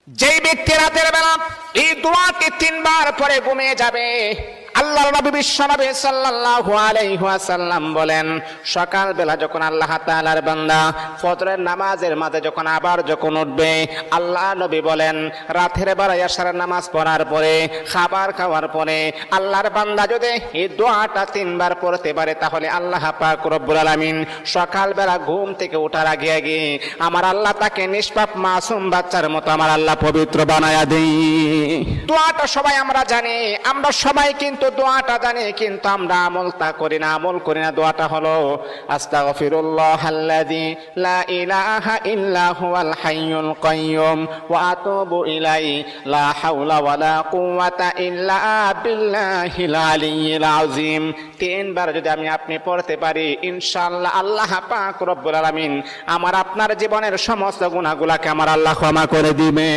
যেই ব্যক্তি রাতের বেলা এই দোয়াটি 3 বার পরে ঘুমিয়ে যাবে, আল্লাহর নবী বিশ্বনবী সাল্লাল্লাহু আলাইহি ওয়াসাল্লাম বলেন, সকাল বেলা যখন আল্লাহ তাআলার বান্দা ফজরের নামাজের মাঝে যখন উঠবে, আল্লাহ নবী বলেন রাতের বেলা এশার নামাজ পড়ার পরে, খাবার খাওয়ার পরে আল্লাহর বান্দা যদি এই দোয়াটা 3 বার পড়তে পারে, তাহলে আল্লাহ পাক রব্বুল আলামিন সকাল বেলা ঘুম থেকে ওঠার আগে আগে আমার আল্লাহ তাকে নিষ্পাপ মাসুম বাচ্চার মতো আমার আল্লাহ পবিত্র বানায়া দেই। দোয়াটা সবাই আমরা জানি, আমরা সবাই কিন্তু দোয়াটা জানি, কিন্তু আমরা আমল করি না। দোয়াটা হলো আস্তাগফিরুল্লাহাল্লাযী লা ইলাহা ইল্লা হুয়াল হাইয়ুল কাইয়্যুম ওয়া আতুবু ইলাইহি লা হাওলা ওয়ালা কুওয়াতা ইল্লা বিল্লাহিল আলিয়্যিল আযীম। 3 বার যদি আপনি পড়তে পারি, ইনশাআল্লাহ আল্লাহ পাক রব্বুল আলামিন আমার আপনার জীবনের সমস্ত গুনাহগুলোকে আমার আল্লাহ ক্ষমা করে দিবে।